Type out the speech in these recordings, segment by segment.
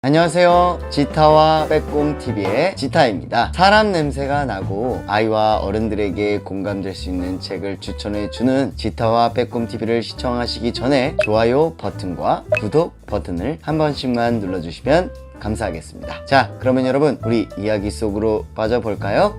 안녕하세요. 지타와 빼꼼TV의 지타입니다. 사람 냄새가 나고 아이와 어른들에게 공감될 수 있는 책을 추천해주는 지타와 빼꼼TV를 시청하시기 전에 좋아요 버튼과 구독 버튼을 한 번씩만 눌러주시면 감사하겠습니다. 자, 그러면 여러분 우리 이야기 속으로 빠져볼까요?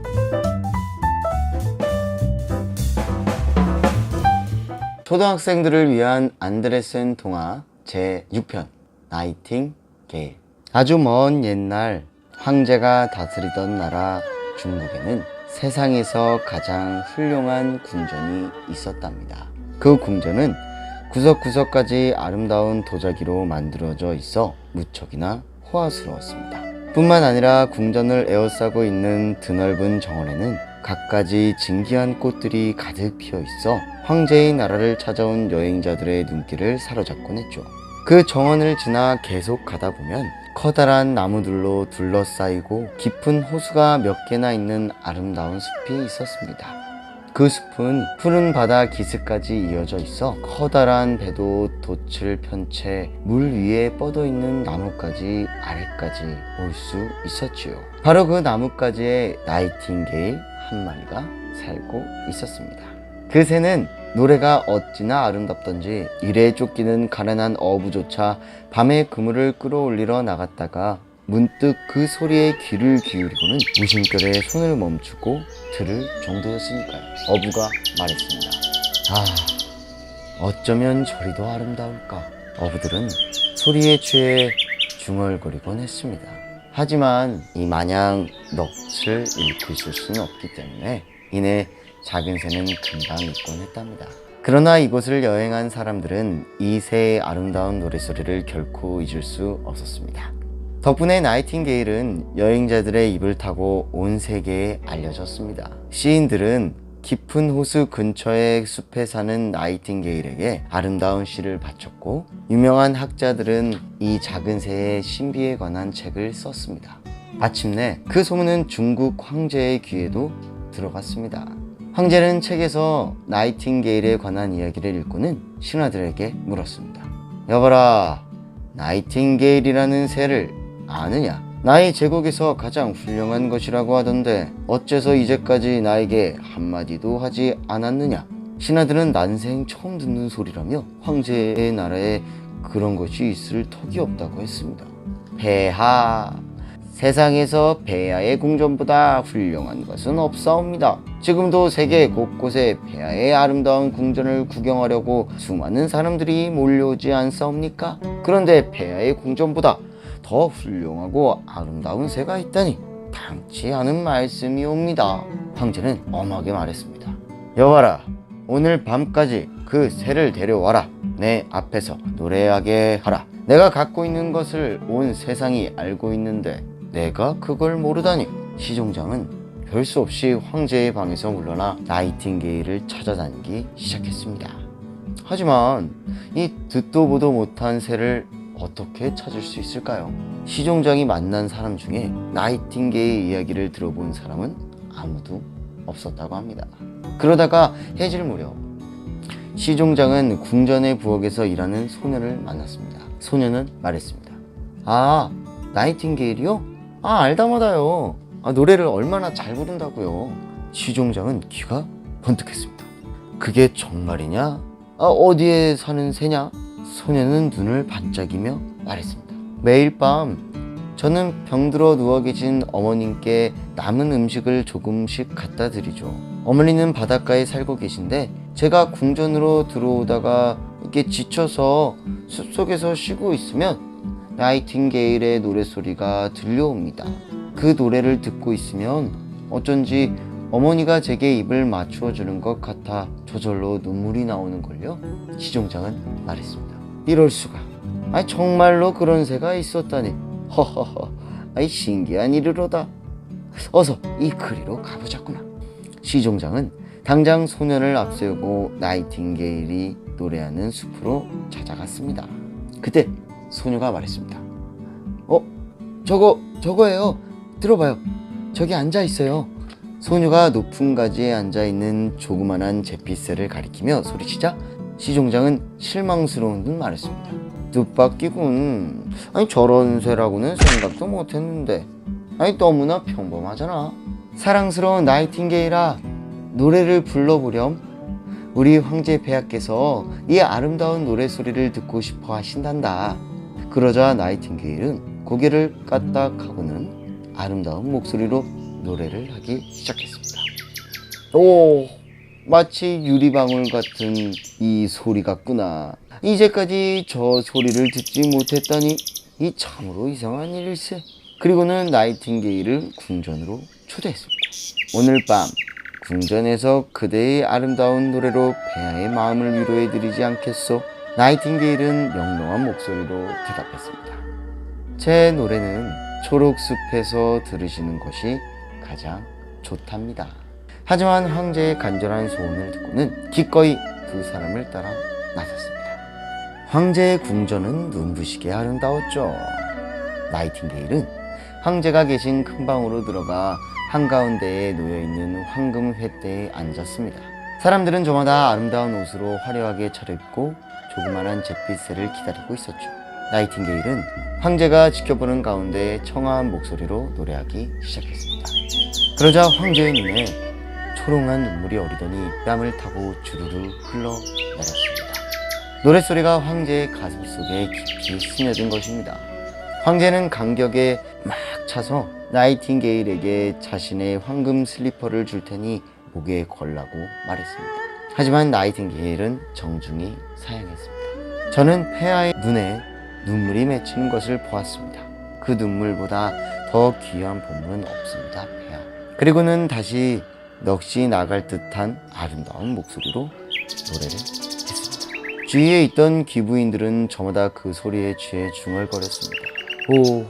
초등학생들을 위한 안데르센 동화 제6편 나이팅게일. 아주 먼 옛날 황제가 다스리던 나라 중국에는 세상에서 가장 훌륭한 궁전이 있었답니다. 그 궁전은 구석구석까지 아름다운 도자기로 만들어져 있어 무척이나 호화스러웠습니다. 뿐만 아니라 궁전을 에워싸고 있는 드넓은 정원에는 갖가지 진귀한 꽃들이 가득 피어 있어 황제의 나라를 찾아온 여행자들의 눈길을 사로잡곤 했죠. 그 정원을 지나 계속 가다 보면 커다란 나무들로 둘러싸이고 깊은 호수가 몇 개나 있는 아름다운 숲이 있었습니다. 그 숲은 푸른 바다 기슭까지 이어져 있어 커다란 배도 돛을 편 채 물 위에 뻗어 있는 나뭇가지 아래까지 올 수 있었지요. 바로 그 나뭇가지에 나이팅게일 한 마리가 살고 있었습니다. 그 새는 노래가 어찌나 아름답던지 일에 쫓기는 가난한 어부조차 밤에 그물을 끌어올리러 나갔다가 문득 그 소리에 귀를 기울이고는 무심결에 손을 멈추고 들을 정도였으니까요. 어부가 말했습니다. 어쩌면 저리 더 아름다울까. 어부들은 소리에 취해 중얼거리곤 했습니다. 하지만 이 마냥 넋을 잃고 있을 수는 없기 때문에 이내 작은 새는 금방 잊곤 했답니다. 그러나 이곳을 여행한 사람들은 이 새의 아름다운 노랫소리를 결코 잊을 수 없었습니다. 덕분에 나이팅게일은 여행자들의 입을 타고 온 세계에 알려졌습니다. 시인들은 깊은 호수 근처의 숲에 사는 나이팅게일에게 아름다운 시를 바쳤고, 유명한 학자들은 이 작은 새의 신비에 관한 책을 썼습니다. 마침내 그 소문은 중국 황제의 귀에도 들어갔습니다. 황제는 책에서 나이팅게일에 관한 이야기를 읽고는 신하들에게 물었습니다. 여봐라, 나이팅게일이라는 새를 아느냐? 나의 제국에서 가장 훌륭한 것이라고 하던데 어째서 이제까지 나에게 한마디도 하지 않았느냐? 신하들은 난생 처음 듣는 소리라며 황제의 나라에 그런 것이 있을 턱이 없다고 했습니다. 폐하, 세상에서 폐하의 궁전보다 훌륭한 것은 없사옵니다. 지금도 세계 곳곳에 폐하의 아름다운 궁전을 구경하려고 수많은 사람들이 몰려오지 않사옵니까? 그런데 폐하의 궁전보다 더 훌륭하고 아름다운 새가 있다니 당치 않은 말씀이옵니다. 황제는 엄하게 말했습니다. 여봐라, 오늘 밤까지 그 새를 데려와라. 내 앞에서 노래하게 하라. 내가 갖고 있는 것을 온 세상이 알고 있는데 내가 그걸 모르다니. 시종장은 별 수 없이 황제의 방에서 물러나 나이팅게일을 찾아다니기 시작했습니다. 하지만 이 듣도 보도 못한 새를 어떻게 찾을 수 있을까요? 시종장이 만난 사람 중에 나이팅게일 이야기를 들어본 사람은 아무도 없었다고 합니다. 그러다가 해질 무렵 시종장은 궁전의 부엌에서 일하는 소녀를 만났습니다. 소녀는 말했습니다. 나이팅게일이요? 알다마다요. 노래를 얼마나 잘 부른다고요. 시종장은 귀가 번뜩했습니다. 그게 정말이냐? 어디에 사는 새냐? 소녀는 눈을 반짝이며 말했습니다. 매일 밤 저는 병들어 누워 계신 어머님께 남은 음식을 조금씩 갖다 드리죠. 어머니는 바닷가에 살고 계신데 제가 궁전으로 들어오다가 이렇게 지쳐서 숲속에서 쉬고 있으면 나이팅게일의 노랫소리가 들려옵니다. 그 노래를 듣고 있으면 어쩐지 어머니가 제게 입을 맞추어 주는 것 같아 저절로 눈물이 나오는걸요. 시종장은 말했습니다. 이럴 수가. 정말로 그런 새가 있었다니. 허허허. 신기한 일이로다. 어서 이 그리로 가보자꾸나. 시종장은 당장 소년을 앞세우고 나이팅게일이 노래하는 숲으로 찾아갔습니다. 그때 소녀가 말했습니다. 저거예요. 들어봐요. 저기 앉아있어요. 소녀가 높은 가지에 앉아있는 조그만한 제피새를 가리키며 소리치자 시종장은 실망스러운 듯 말했습니다. 뜻밖이군. 아니 저런 새라고는 생각도 못했는데. 아니 너무나 평범하잖아. 사랑스러운 나이팅게일아, 노래를 불러보렴. 우리 황제 폐하께서 이 아름다운 노래소리를 듣고 싶어 하신단다. 그러자 나이팅게일은 고개를 까딱하고는 아름다운 목소리로 노래를 하기 시작했습니다. 오, 마치 유리방울 같은 이 소리 같구나. 이제까지 저 소리를 듣지 못했다니 이 참으로 이상한 일일세. 그리고는 나이팅게일을 궁전으로 초대했습니다. 오늘 밤 궁전에서 그대의 아름다운 노래로 폐하의 마음을 위로해드리지 않겠소? 나이팅게일은 명랑한 목소리로 대답했습니다. 제 노래는 초록숲에서 들으시는 것이 가장 좋답니다. 하지만 황제의 간절한 소원을 듣고는 기꺼이 두 사람을 따라 나섰습니다. 황제의 궁전은 눈부시게 아름다웠죠. 나이팅게일은 황제가 계신 큰 방으로 들어가 한가운데에 놓여있는 황금 횃대에 앉았습니다. 사람들은 저마다 아름다운 옷으로 화려하게 차려입고 조그만한 잿빛새를 기다리고 있었죠. 나이팅게일은 황제가 지켜보는 가운데 청아한 목소리로 노래하기 시작했습니다. 그러자 황제의 눈에 초롱한 눈물이 어리더니 뺨을 타고 주르르 흘러내렸습니다. 노랫소리가 황제의 가슴 속에 깊이 스며든 것입니다. 황제는 감격에 막 차서 나이팅게일에게 자신의 황금 슬리퍼를 줄 테니 목에 걸라고 말했습니다. 하지만 나이팅게일은 정중히 사양했습니다. 저는 폐하의 눈에 눈물이 맺히는 것을 보았습니다. 그 눈물보다 더 귀한 보물은 없습니다, 폐하. 그리고는 다시 넋이 나갈 듯한 아름다운 목소리로 노래를 했습니다. 주위에 있던 귀부인들은 저마다 그 소리에 취해 중얼거렸습니다. 오,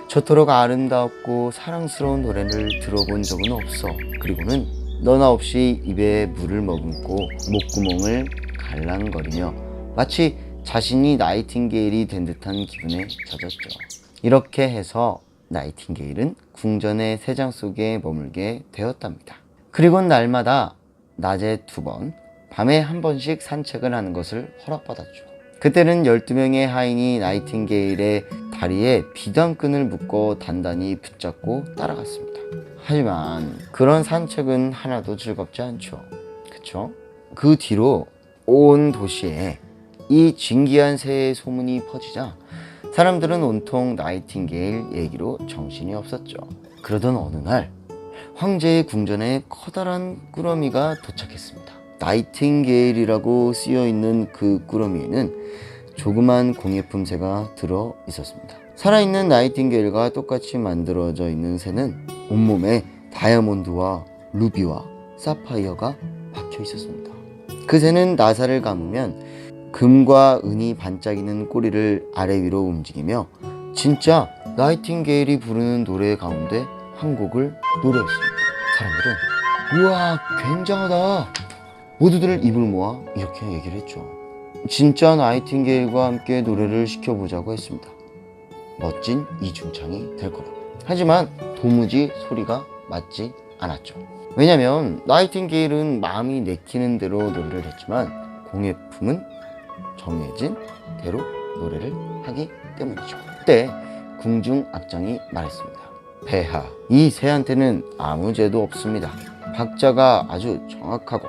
저토록 아름답고 사랑스러운 노래를 들어본 적은 없어. 그리고는 너나 없이 입에 물을 머금고 목구멍을 갈랑거리며 마치 자신이 나이팅게일이 된 듯한 기분에 젖었죠. 이렇게 해서 나이팅게일은 궁전의 새장 속에 머물게 되었답니다. 그리고 날마다 낮에 2번, 밤에 1번씩 산책을 하는 것을 허락받았죠. 그때는 12명의 하인이 나이팅게일의 다리에 비단끈을 묶어 단단히 붙잡고 따라갔습니다. 하지만 그런 산책은 하나도 즐겁지 않죠. 그쵸? 그 뒤로 온 도시에 이 진기한 새의 소문이 퍼지자 사람들은 온통 나이팅게일 얘기로 정신이 없었죠. 그러던 어느 날 황제의 궁전에 커다란 꾸러미가 도착했습니다. 나이팅게일이라고 쓰여있는 그 꾸러미에는 조그만 공예품새가 들어 있었습니다. 살아있는 나이팅게일과 똑같이 만들어져 있는 새는 온몸에 다이아몬드와 루비와 사파이어가 박혀 있었습니다. 그 새는 나사를 감으면 금과 은이 반짝이는 꼬리를 아래 위로 움직이며 진짜 나이팅게일이 부르는 노래 가운데 한 곡을 노래했습니다. 사람들은 우와, 굉장하다, 모두들 입을 모아 이렇게 얘기를 했죠. 진짜 나이팅게일과 함께 노래를 시켜보자고 했습니다. 멋진 이중창이 될 거라고. 하지만 도무지 소리가 맞지 않았죠. 왜냐면 나이팅게일은 마음이 내키는 대로 노래를 했지만 공예품은 정해진 대로 노래를 하기 때문이죠. 그때 궁중악장이 말했습니다. 폐하, 이 새한테는 아무 죄도 없습니다. 박자가 아주 정확하고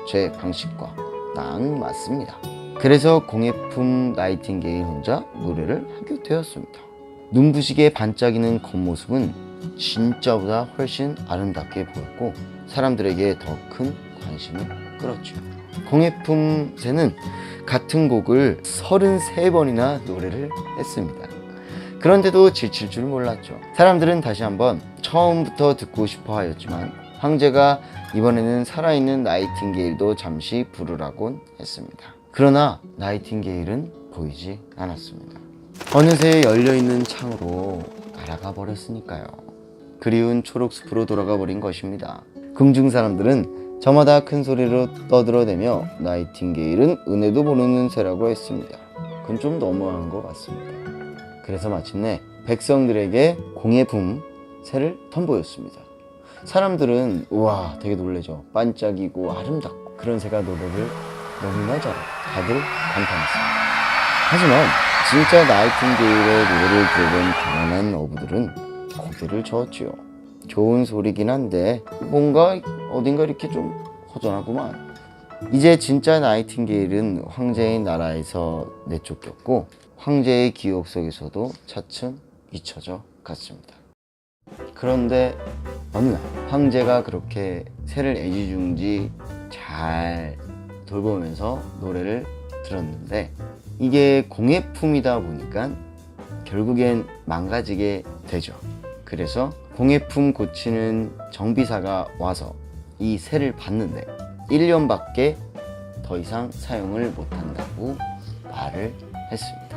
제 방식과 딱 맞습니다. 그래서 공예품 나이팅게일 혼자 노래를 하게 되었습니다. 눈부시게 반짝이는 겉모습은 진짜보다 훨씬 아름답게 보였고 사람들에게 더 큰 관심을 끌었죠. 공예품 새는 같은 곡을 33번이나 노래를 했습니다. 그런데도 지칠 줄 몰랐죠. 사람들은 다시 한번 처음부터 듣고 싶어 하였지만 황제가 이번에는 살아있는 나이팅게일도 잠시 부르라곤 했습니다. 그러나 나이팅게일은 보이지 않았습니다. 어느새 열려있는 창으로 날아가 버렸으니까요. 그리운 초록숲으로 돌아가 버린 것입니다. 궁중 사람들은 저마다 큰 소리로 떠들어대며 나이팅게일은 은혜도 모르는 새라고 했습니다. 그건 좀 너무한 것 같습니다. 그래서 마침내 백성들에게 공예품 새를 선보였습니다. 사람들은 우와, 되게 놀라죠. 반짝이고 아름답고 그런 새가 노래를 너무나 잘해. 다들 감탄했습니다. 하지만 진짜 나이팅게일의 노래를 들어본 가난한 어부들은 고개를 저었지요. 좋은 소리긴 한데 뭔가 어딘가 이렇게 좀 허전하구만. 이제 진짜 나이팅게일은 황제의 나라에서 내쫓겼고 황제의 기억 속에서도 차츰 잊혀져 갔습니다. 그런데 어느 날 황제가 그렇게 새를 애지중지 잘 돌보면서 노래를 들었는데 이게 공예품이다 보니까 결국엔 망가지게 되죠. 그래서 공예품 고치는 정비사가 와서 이 새를 봤는데 1년밖에 더 이상 사용을 못한다고 말을 했습니다.